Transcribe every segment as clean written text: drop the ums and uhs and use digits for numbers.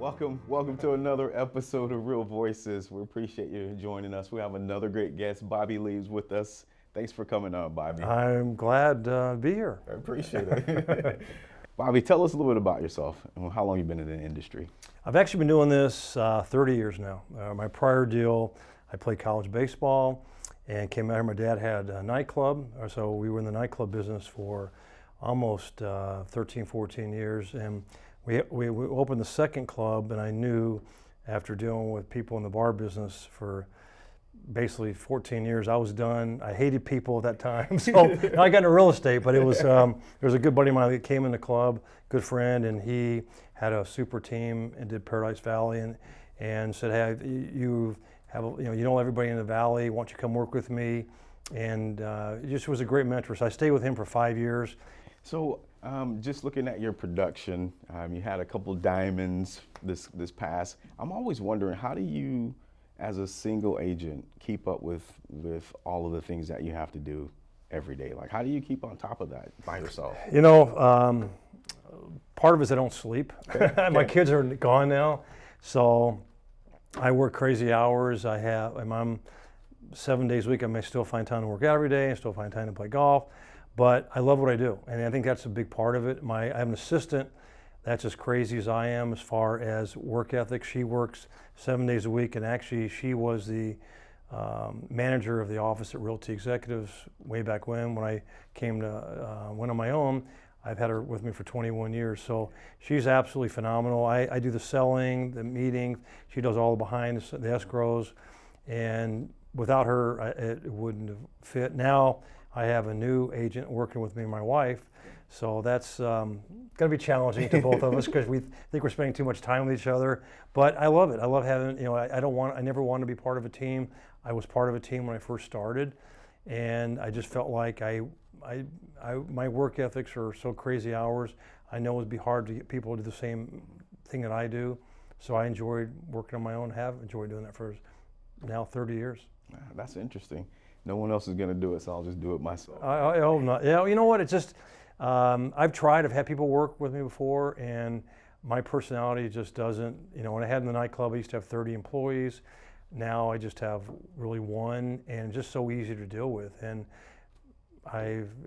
Welcome to another episode of Real Voices. We appreciate you joining us. We have another great guest, Bobby Lieb's with us. Thanks for coming on, Bobby. I'm glad to be here. I appreciate it. Bobby, tell us a little bit about yourself and how long you've been in the industry. I've actually been doing this 30 years now. My prior deal, I played college baseball and came out here. My dad had a nightclub, so we were in the nightclub business for almost 13, 14 years. And we opened the second club, and I knew after dealing with people in the bar business for basically 14 years, I was done. I hated people at that time, so I got into real estate. But it was there was a good buddy of mine that came in the club, good friend, and he had a super team and did Paradise Valley, and said, "Hey, you know everybody in the valley. Why don't you come work with me?" And it just was a great mentor. So I stayed with him for 5 years. So just looking at your production, you had a couple diamonds this past. I'm always wondering, how do you, as a single agent, keep up with all of the things that you have to do every day? Like, how do you keep on top of that by yourself? You know, part of it is I don't sleep. My kids are gone now, so I work crazy hours. I'm 7 days a week. I may still find time to work out every day. I still find time to play golf. But I love what I do, and I think that's a big part of it. I have an assistant that's as crazy as I am as far as work ethic. She works 7 days a week, and actually she was the manager of the office at Realty Executives way back when I came to went on my own. I've had her with me for 21 years, so she's absolutely phenomenal. I do the selling, the meetings. She does all the behind the escrows, and without her, it wouldn't have fit. Now I have a new agent working with me and my wife, so that's going to be challenging to both of us because we think we're spending too much time with each other. But I love it. I love having, I never wanted to be part of a team. I was part of a team when I first started, and I just felt like my work ethics are so crazy hours. I know it would be hard to get people to do the same thing that I do, so I enjoyed working on my own. Have enjoyed doing that for now 30 years. That's interesting. No one else is going to do it, so I'll just do it myself. I hope not. Yeah, you know what? It's just, I've had people work with me before, and my personality just doesn't, when I had in the nightclub, I used to have 30 employees. Now I just have really one, and it's just so easy to deal with. And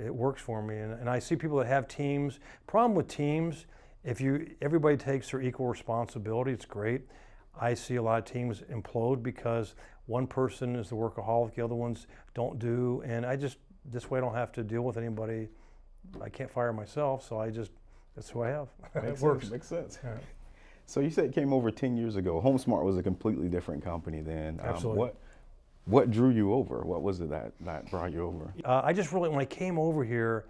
it works for me. And I see people that have teams. Problem with teams, everybody takes their equal responsibility, it's great. I see a lot of teams implode because one person is the workaholic, the other ones don't do, and this way I don't have to deal with anybody. I can't fire myself, so that's who I have. It works. Makes sense. Yeah. So you said it came over 10 years ago. HomeSmart was a completely different company then. Absolutely. What drew you over? What was it that brought you over? When I came over here,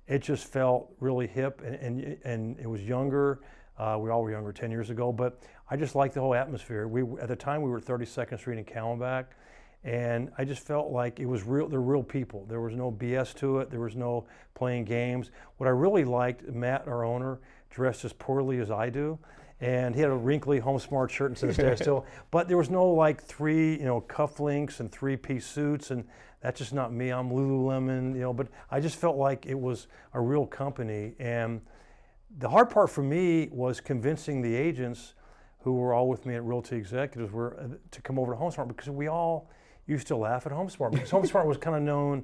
it just felt really hip, and it was younger. We all were younger 10 years ago, but I just liked the whole atmosphere. At the time we were at 32nd Street in Camelback, and I just felt like it was real. They're real people. There was no BS to it. There was no playing games. What I really liked, Matt, our owner, dressed as poorly as I do, and he had a wrinkly HomeSmart shirt and to this day I still. But there was no like three, cufflinks and three-piece suits, and that's just not me. I'm Lululemon, But I just felt like it was a real company, and the hard part for me was convincing the agents who were all with me at Realty Executives to come over to HomeSmart, because we all used to laugh at HomeSmart because HomeSmart was kind of known.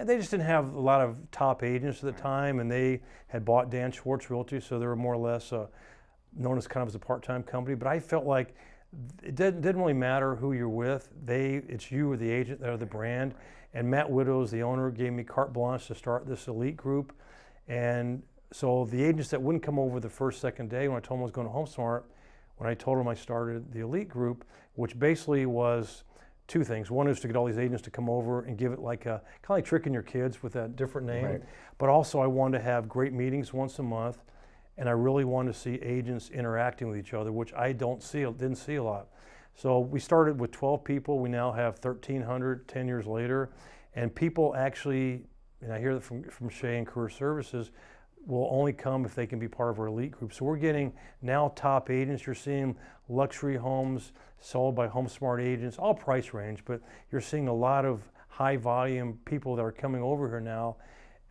They just didn't have a lot of top agents at the time, and they had bought Dan Schwartz Realty, so they were more or less known as kind of as a part-time company. But I felt like it didn't really matter who you're with. It's you or the agent that are the brand. And Matt Widows, the owner, gave me carte blanche to start this elite group. And so the agents that wouldn't come over the first, second day when I told them I was going to HomeSmart, when I told them I started the elite group, which basically was two things. One is to get all these agents to come over and give it like kind of like tricking your kids with that different name. Right. But also I wanted to have great meetings once a month, and I really wanted to see agents interacting with each other, which I didn't see a lot. So we started with 12 people. We now have 1,300 10 years later, and people actually, and I hear that from Shay and Career Services, will only come if they can be part of our elite group. So we're getting now top agents. You're seeing luxury homes sold by HomeSmart agents, all price range, but you're seeing a lot of high volume people that are coming over here now.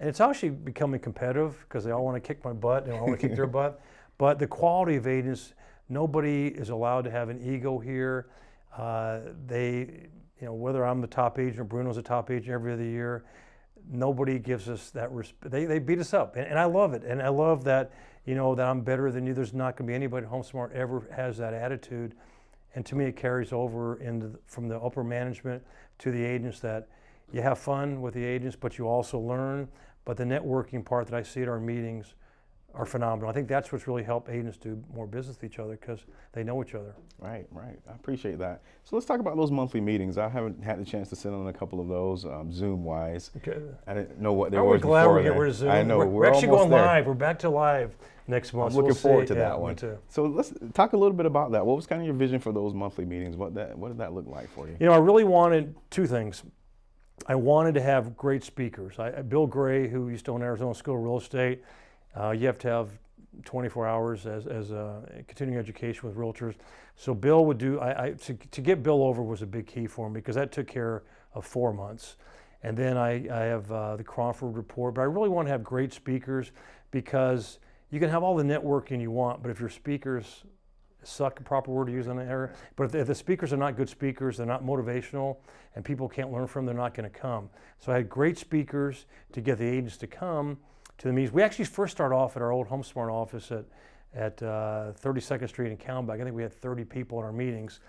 And it's actually becoming competitive because they all want to kick my butt and I want to kick their butt. But the quality of agents Nobody is allowed to have an ego here. They, whether I'm the top agent or Bruno's the top agent every other year, nobody gives us that respect. They beat us up, and I love it. And I love that, that I'm better than you. There's not going to be anybody at HomeSmart ever has that attitude. And to me, it carries over from the upper management to the agents, that you have fun with the agents, but you also learn. But the networking part that I see at our meetings are phenomenal. I think that's what's really helped agents do more business with each other, because they know each other. Right. I appreciate that. So let's talk about those monthly meetings. I haven't had the chance to sit on a couple of those, Zoom-wise. Okay. I didn't know what they Aren't were we glad before we're getting then. rid of Zoom? I know. We're actually almost going there. live. We're back to live next month. I'm looking forward to that Yeah, one. me too. So let's talk a little bit about that. What was kind of your vision for those monthly meetings? What did that look like for you? I really wanted two things. I wanted to have great speakers. Bill Gray, who used to own Arizona School of Real Estate, you have to have 24 hours as a continuing education with realtors. So Bill would do, to get Bill over was a big key for me, because that took care of 4 months. And then I have the Crawford Report, but I really want to have great speakers, because you can have all the networking you want, but if your speakers suck, a proper word to use on the air, but if the speakers are not good speakers, they're not motivational, and people can't learn from them, they're not going to come. So I had great speakers to get the agents to come to the meetings. We actually first started off at our old HomeSmart office at 32nd Street in Callenbeck. I think we had 30 people in our meetings.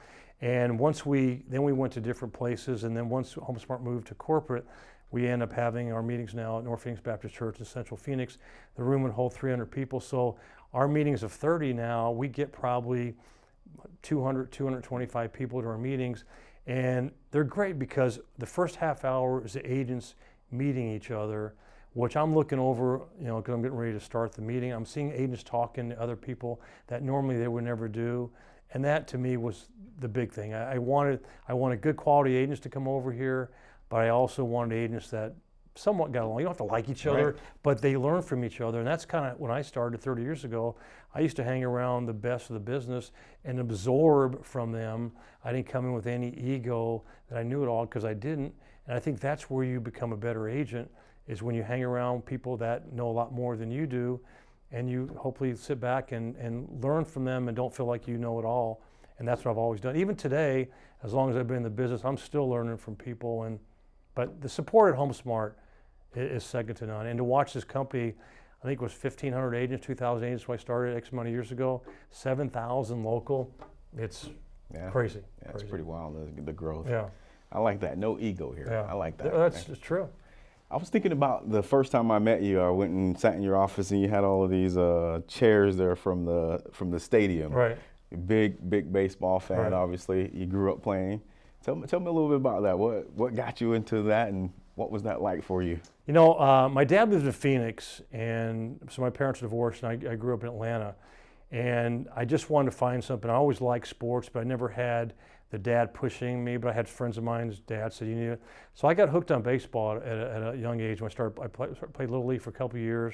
And then we went to different places, and then once HomeSmart moved to corporate, we end up having our meetings now at North Phoenix Baptist Church in Central Phoenix. The room would hold 300 people. So our meetings of 30 now, we get probably 200, 225 people to our meetings. And they're great, because the first half hour is the agents meeting each other, which I'm looking over, because I'm getting ready to start the meeting. I'm seeing agents talking to other people that normally they would never do. And that to me was the big thing. I wanted good quality agents to come over here, but I also wanted agents that somewhat got along. You don't have to like each other, Right. but they learn from each other. And that's kind of when I started 30 years ago. I used to hang around the best of the business and absorb from them. I didn't come in with any ego that I knew it all, because I didn't. And I think that's where you become a better agent, is when you hang around people that know a lot more than you do, and you hopefully sit back and learn from them and don't feel like you know it all. And that's what I've always done. Even today, as long as I've been in the business, I'm still learning from people. But the support at HomeSmart is second to none. And to watch this company, I think it was 1,500 agents, 2,000 agents when I started X amount of years ago, 7,000 local. It's crazy. Yeah, it's crazy. pretty wild, the growth. Yeah. I like that. No ego here. Yeah. I like that. That's true. I was thinking about the first time I met you. I went and sat in your office, and you had all of these chairs there from the stadium. Right. Big baseball fan, Right. Obviously. You grew up playing. Tell me a little bit about that. What got you into that, and what was that like for you? My dad lived in Phoenix, and so my parents were divorced, and I grew up in Atlanta. And I just wanted to find something. I always liked sports, but I never had the dad pushing me, but I had friends of mine's dad said, you need it. So I got hooked on baseball at a young age. When I played Little League for a couple of years.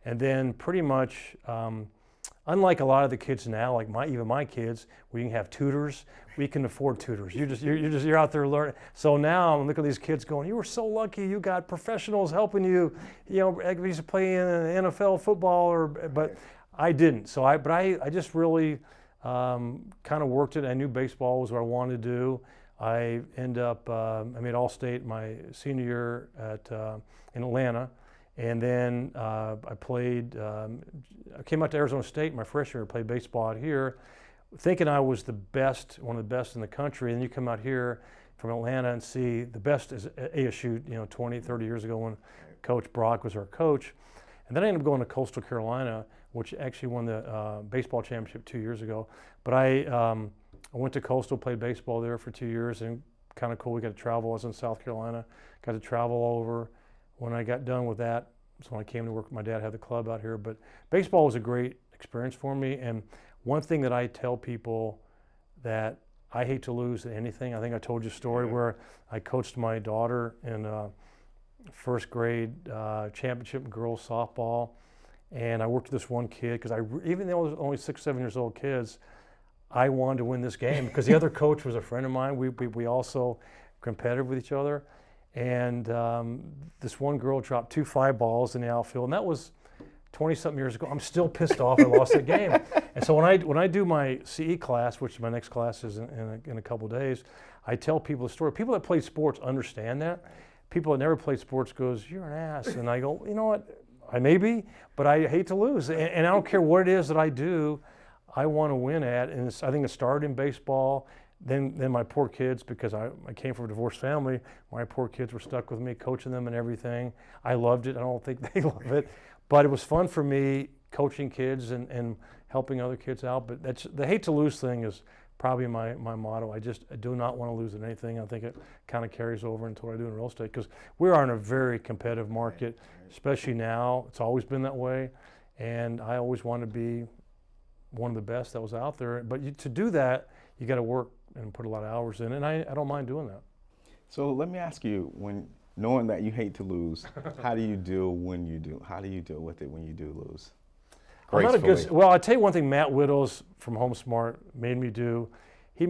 And then pretty much, unlike a lot of the kids now, like even my kids, we can have tutors. We can afford tutors. You're out there learning. So now I'm looking at these kids going, you were so lucky. You got professionals helping you. I used to play in NFL football, but I didn't. So I just really kind of worked it. I knew baseball was what I wanted to do. I ended up, I made All-State my senior year in Atlanta. And then I played, I came out to Arizona State my freshman year, played baseball out here, thinking I was the best, one of the best in the country. And then you come out here from Atlanta and see the best is ASU, 20, 30 years ago when Coach Brock was our coach. And then I ended up going to Coastal Carolina, which actually won the baseball championship 2 years ago. But I went to Coastal, played baseball there for 2 years, and kind of cool. We got to travel. I was in South Carolina, got to travel over. When I got done with that, so when I came to work, my dad had the club out here. But baseball was a great experience for me. And one thing that I tell people that I hate to lose at anything, I think I told you a story where I coached my daughter in first grade championship in girls softball. And I worked with this one kid because even though it was only 6, 7 years old kids, I wanted to win this game because the other coach was a friend of mine. We also competitive with each other. And this one girl dropped 2 fly balls in the outfield, and that was 20-something years ago. I'm still pissed off I lost that game. And so when I do my CE class, which my next class is in a couple of days, I tell people the story. People that play sports understand that. People that never played sports goes, "You're an ass." And I go, "You know what? I may be, but I hate to lose. And I don't care what it is that I do, I want to win at." And I think it started in baseball. Then my poor kids, because I came from a divorced family, my poor kids were stuck with me, coaching them and everything. I loved it. I don't think they love it. But it was fun for me coaching kids and helping other kids out. But the hate to lose thing is probably my motto. I do not want to lose at anything. I think it kind of carries over into what I do in real estate, because we are in a very competitive market, especially now. It's always been that way. And I always want to be one of the best that was out there. But to do that, you got to work and put a lot of hours in. And I don't mind doing that. So let me ask you, knowing that you hate to lose, how do you deal when you do? How do you deal with it when you do lose? I'm not a good, well, I'll tell you one thing Matt Widows from HomeSmart made me do. He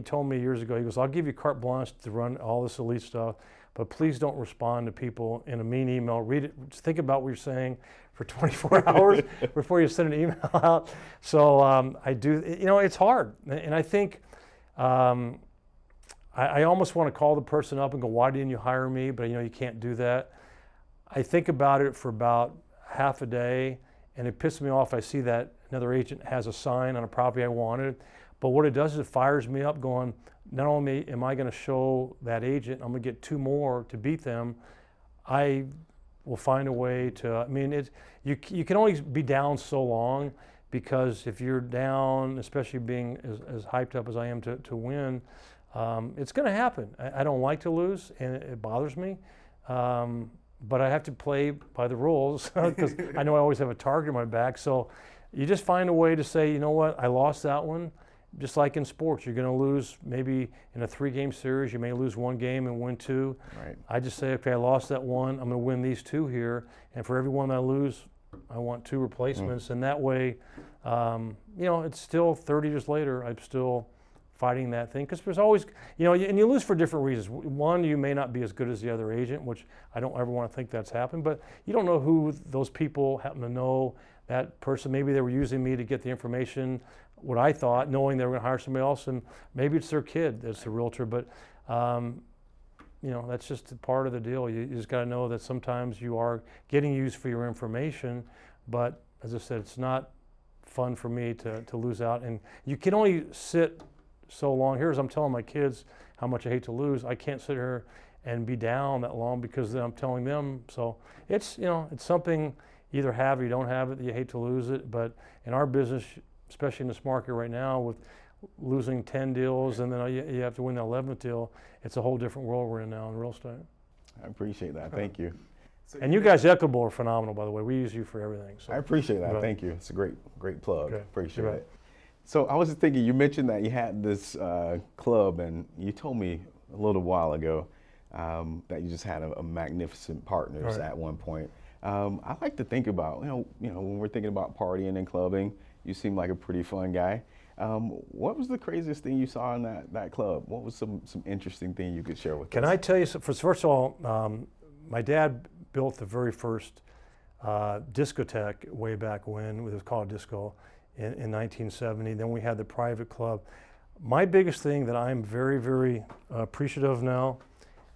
told me years ago, he goes, "I'll give you carte blanche to run all this elite stuff, but please don't respond to people in a mean email. Read it, think about what you're saying for 24 hours before you send an email out." So I do, it's hard. And I think I almost want to call the person up and go, "Why didn't you hire me?" But you can't do that. I think about it for about half a day, and it pisses me off. I see that another agent has a sign on a property I wanted, but what it does is it fires me up going, not only am I going to show that agent, I'm going to get 2 more to beat them, I will find a way to, you can only be down so long, because if you're down, especially being as hyped up as I am to win, it's going to happen. I don't like to lose, and it bothers me. But I have to play by the rules, because I know I always have a target on my back. So you just find a way to say, "You know what, I lost that one." Just like in sports, you're going to lose maybe in a 3-game series. You may lose 1 game and win 2. Right. I just say, "Okay, I lost that one. I'm going to win these 2 here. And for every one I lose, I want 2 replacements." And that way, it's still 30 years later, I'm still fighting that thing, because there's always, and you lose for different reasons. One, you may not be as good as the other agent, which I don't ever want to think that's happened, but you don't know who those people happen to know that person. Maybe they were using me to get the information, what I thought, knowing they were going to hire somebody else, and maybe it's their kid that's the realtor, but that's just part of the deal. You just got to know that sometimes you are getting used for your information, but as I said, it's not fun for me to lose out, and you can only sit so long. Here's I'm telling my kids how much I hate to lose. I can't sit here and be down that long, because then I'm telling them. So it's it's something, you either have or you don't have it, that you hate to lose it. But in our business, especially in this market right now, with losing 10 deals and then you have to win the 11th deal, it's a whole different world we're in now in real estate. I appreciate that. Thank you. And you guys, Equitable, are phenomenal, by the way. We use you for everything. So. I appreciate that. Thank you. It's a great plug. Okay. Appreciate it. So I was just thinking, you mentioned that you had this club, and you told me a little while ago that you just had a magnificent partners at one point. I like to think about, when we're thinking about partying and clubbing, you seem like a pretty fun guy. What was the craziest thing you saw in that club? What was some interesting thing you could share with us? Can I tell you, first of all, my dad built the very first discotheque way back when. It was called Disco. In 1970. Then we had the private club. My biggest thing that I'm very, very appreciative of now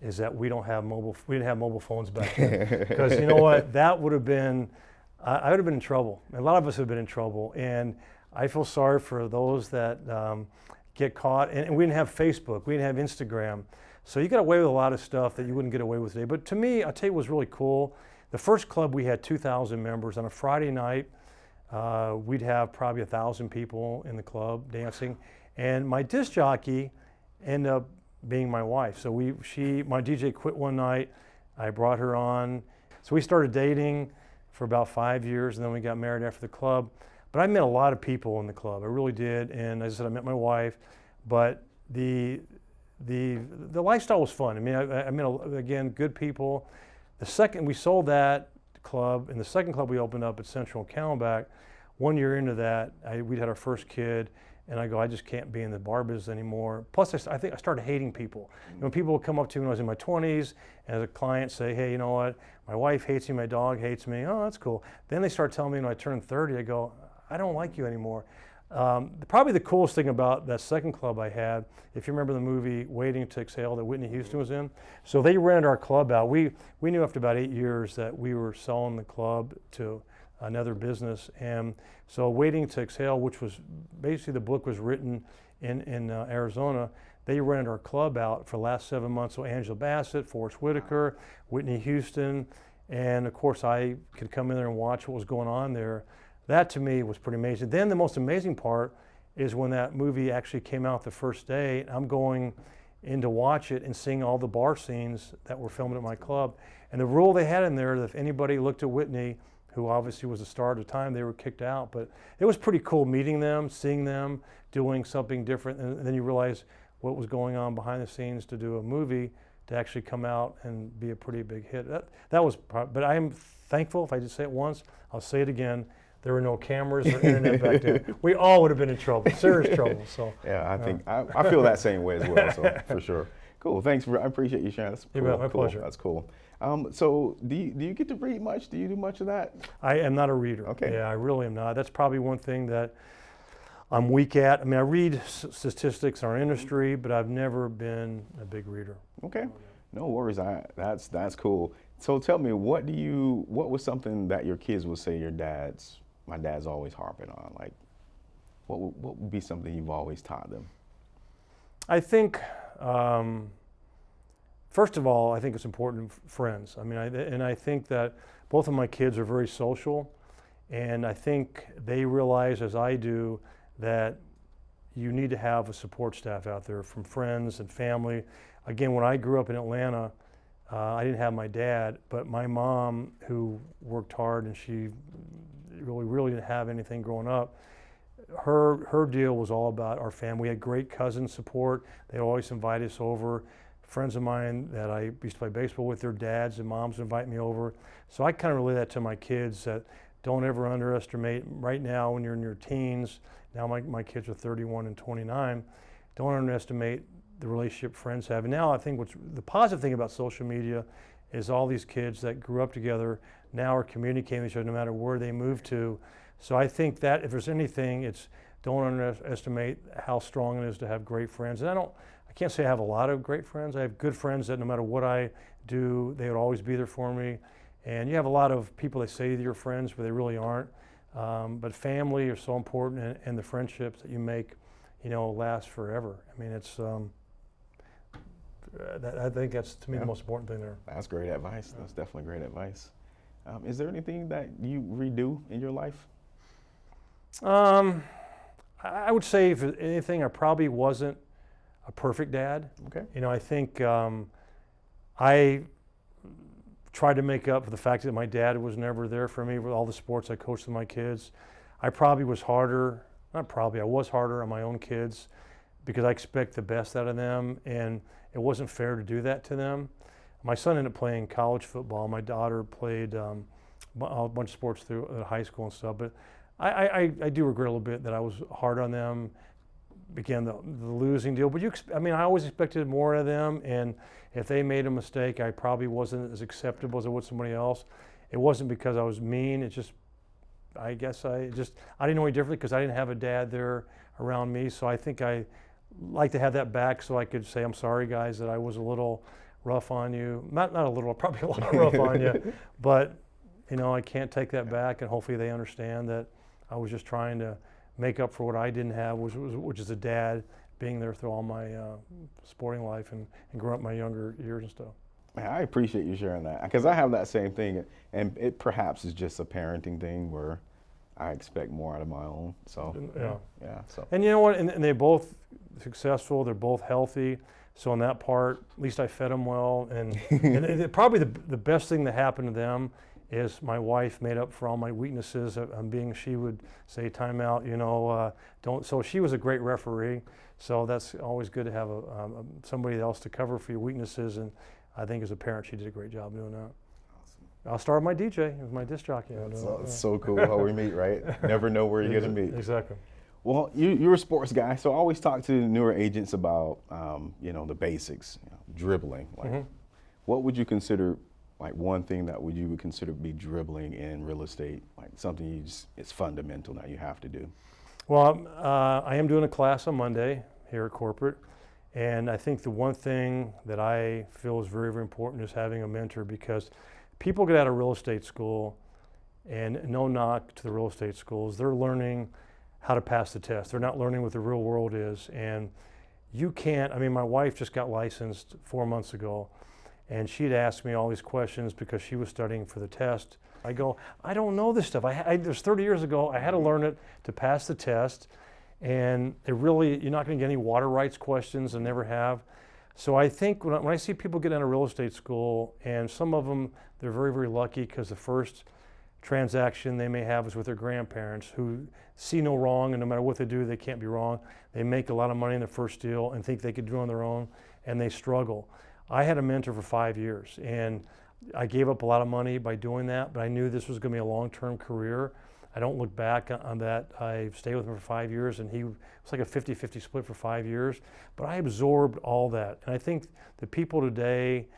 is that we didn't have mobile phones back then. Because you know what, that would have been, I would have been in trouble. A lot of us have been in trouble. And I feel sorry for those that get caught. And we didn't have Facebook, we didn't have Instagram. So you got away with a lot of stuff that you wouldn't get away with today. But to me, I'll tell you what was really cool. The first club, we had 2,000 members. On a Friday night, we'd have probably 1,000 people in the club dancing, and my disc jockey ended up being my wife. So my DJ quit one night, I brought her on. So we started dating for about 5 years, and then we got married after the club. But I met a lot of people in the club, I really did, and as I said, I met my wife, but the lifestyle was fun. I met, again, good people. The second we sold that club, and the second club we opened up at Central and Camelback, 1 year into that, we'd had our first kid, And I go, I just can't be in the bar business anymore. Plus, I think I started hating people. When people would come up to me when I was in my 20s, and as a client say, hey, you know what, my wife hates me, my dog hates me. Oh, that's cool. Then they start telling me when I turn 30, I go, I don't like you anymore. Probably the coolest thing about that second club I had, if you remember the movie Waiting to Exhale that Whitney Houston was in, so they rented our club out. We knew after about 8 years that we were selling the club to another business, and so Waiting to Exhale, which was basically the book was written in Arizona, they rented our club out for the last 7 months. So Angela Bassett, Forrest Whitaker, Whitney Houston, and of course I could come in there and watch what was going on there. That to me was pretty amazing. Then the most amazing part is when that movie actually came out the first day, I'm going in to watch it and seeing all the bar scenes that were filmed at my club. And the rule they had in there that if anybody looked at Whitney, who obviously was the star at the time, they were kicked out. But it was pretty cool meeting them, seeing them, doing something different. And then you realize what was going on behind the scenes to do a movie to actually come out and be a pretty big hit. That was, but I am thankful, if I just say it once, I'll say it again, there were no cameras or internet back then. We all would have been in trouble, serious trouble. So yeah, I think I feel that same way as well. So for sure. Cool. Thanks. I appreciate you sharing. That's cool. My pleasure. That's cool. So do you get to read much? Do you do much of that? I am not a reader. Okay. Yeah, I really am not. That's probably one thing that I'm weak at. I mean, I read statistics in our industry, but I've never been a big reader. Okay. No worries. That's cool. So tell me, what was something that your kids would say my dad's always harping on? Like, what would be something you've always taught them? I think, first of all, I think it's important friends. I mean, I think that both of my kids are very social, and I think they realize, as I do, that you need to have a support staff out there from friends and family. Again, when I grew up in Atlanta, I didn't have my dad, but my mom, who worked hard and she really didn't have anything growing up, her deal was all about our family. We had great cousin support. They always invite us over. Friends of mine that I used to play baseball with, their dads and moms invite me over. So I kind of relay that to my kids, that don't ever underestimate, right now when you're in your teens, now my kids are 31 and 29, don't underestimate the relationship friends have. And now I think what's the positive thing about social media is all these kids that grew up together now are communicating with each other no matter where they move to. So I think that if there's anything, it's don't underestimate how strong it is to have great friends. And I can't say I have a lot of great friends. I have good friends that no matter what I do, they would always be there for me. And you have a lot of people that say they're your friends, but they really aren't. But family are so important, and the friendships that you make, last forever. I mean, it's, I think that's, to me, the most important thing there. That's great advice. That's definitely great advice. Is there anything that you redo in your life? I would say, if anything, I probably wasn't a perfect dad. Okay. I think I tried to make up for the fact that my dad was never there for me with all the sports I coached with my kids. I probably was harder, I was harder on my own kids because I expect the best out of them, and it wasn't fair to do that to them. My son ended up playing college football. My daughter played a bunch of sports through high school and stuff, but I do regret a little bit that I was hard on them. Again, the losing deal, but I always expected more of them, and if they made a mistake, I probably wasn't as acceptable as I would somebody else. It wasn't because I was mean, it's just, I guess I didn't know any differently because I didn't have a dad there around me, so I think I like to have that back so I could say, I'm sorry guys that I was a little rough on you. Not a little, probably a lot rough on you, but I can't take that back, and hopefully they understand that I was just trying to make up for what I didn't have, which is a dad being there through all my sporting life and growing up my younger years and stuff. Man, I appreciate you sharing that, because I have that same thing, and it perhaps is just a parenting thing where I expect more out of my own. So yeah. So and you know what? And they're both successful. They're both healthy. So on that part, at least I fed them well. And probably the best thing that happened to them is my wife made up for all my weaknesses. She would say timeout, don't. So she was a great referee. So that's always good to have somebody else to cover for your weaknesses. And I think as a parent, she did a great job doing that. awesome. I'll start my DJ, my disc jockey. It's so cool how we meet, right? Never know where you're going to meet. Exactly. Well, you're a sports guy, so I always talk to newer agents about, the basics, dribbling. Like, what would you consider, like, one thing that you would consider to be dribbling in real estate, like something it's fundamental that you have to do? Well, I am doing a class on Monday here at corporate, and I think the one thing that I feel is very, very important is having a mentor, because people get out of real estate school, and no knock to the real estate schools, they're learning how to pass the test. They're not learning what the real world is. And you can't, my wife just got licensed 4 months ago, and she'd asked me all these questions because she was studying for the test. I go, I don't know this stuff. It was 30 years ago. I had to learn it to pass the test. And you're not going to get any water rights questions, and never have. So I think when I see people get out of real estate school, and some of them, they're very, very lucky because the first transaction they may have is with their grandparents, who see no wrong, and no matter what they do, they can't be wrong. They make a lot of money in the first deal and think they could do it on their own, and they struggle. I had a mentor for 5 years, and I gave up a lot of money by doing that, but I knew this was going to be a long-term career. I don't look back on that. I stayed with him for 5 years, and it was like a 50-50 split for 5 years, but I absorbed all that. And I think the people today,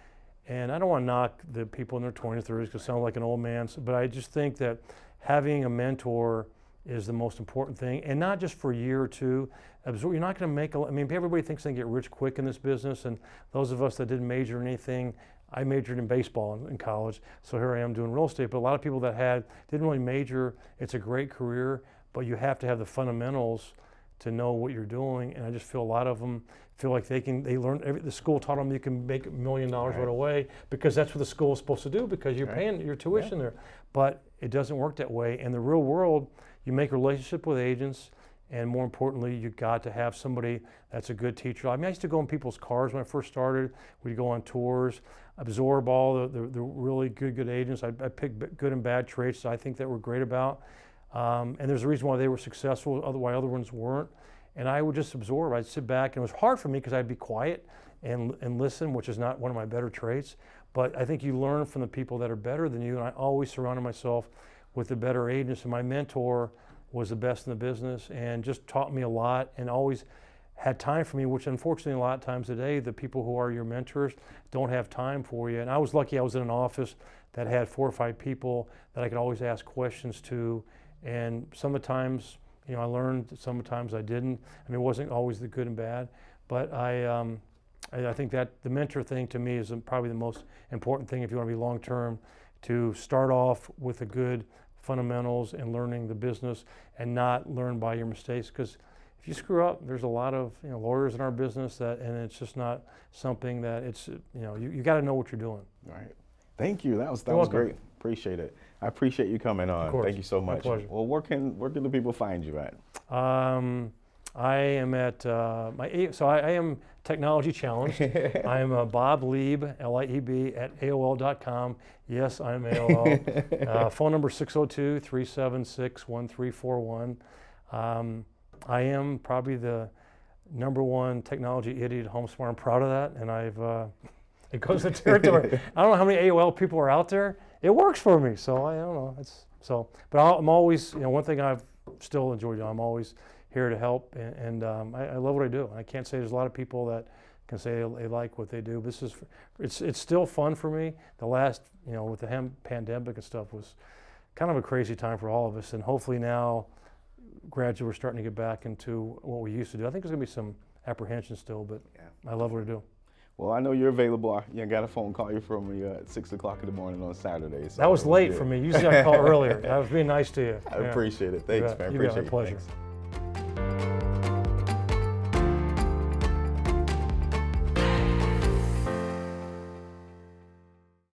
and I don't want to knock the people in their 20s, 30s, because I sound like an old man, but I just think that having a mentor is the most important thing, and not just for a year or two. You're not going to make everybody thinks they can get rich quick in this business, and those of us that didn't major in anything, I majored in baseball in college, so here I am doing real estate. But a lot of people that didn't really major, it's a great career, but you have to have the fundamentals to know what you're doing. And I just feel a lot of them feel like they learn, the school taught them you can make $1 million right away, because that's what the school is supposed to do, because you're paying your tuition there. But it doesn't work that way. In the real world, you make a relationship with agents, and more importantly, you got to have somebody that's a good teacher. I used to go in people's cars when I first started. We'd go on tours, absorb all the really good agents. I picked good and bad traits that I think that were great about. And there's a reason why they were successful, why other ones weren't. And I would just absorb. I'd sit back, and it was hard for me because I'd be quiet and listen, which is not one of my better traits. But I think you learn from the people that are better than you, and I always surrounded myself with the better agents. And my mentor was the best in the business and just taught me a lot, and always had time for me, which unfortunately a lot of times today, the people who are your mentors don't have time for you. And I was lucky I was in an office that had 4 or 5 people that I could always ask questions to. And some of the times, I learned, some of the times I didn't. It wasn't always the good and bad, but I think that the mentor thing to me is probably the most important thing if you want to be long-term, to start off with the good fundamentals and learning the business, and not learn by your mistakes. Because if you screw up, there's a lot of lawyers in our business and it's just not something that you got to know what you're doing. All right. Thank you. That was welcome. Great. Appreciate it. I appreciate you coming on. Of course. Thank you so much. My pleasure. Well, where can the people find you at? I am at I am technology challenged. I am Bob Lieb, Lieb at AOL.com. Yes, I'm AOL. Phone number 602-376-1341. I am probably the #1 technology idiot at HomeSmart. I'm proud of that, and it goes to territory. I don't know how many AOL people are out there. It works for me, so I don't know. But I'm always, one thing I've still enjoyed doing, I'm always here to help, and I love what I do. I can't say there's a lot of people that can say they like what they do. But it's still fun for me. The last, with the pandemic and stuff, was kind of a crazy time for all of us, and hopefully now, gradually we're starting to get back into what we used to do. I think there's going to be some apprehension still, but I love what I do. Well, I know you're available. I got a phone call from you at 6 o'clock in the morning on Saturday. So that was late for me. Usually I call earlier. I was being nice to you. I appreciate it. Thanks, man. You got Appreciate my pleasure. Thanks.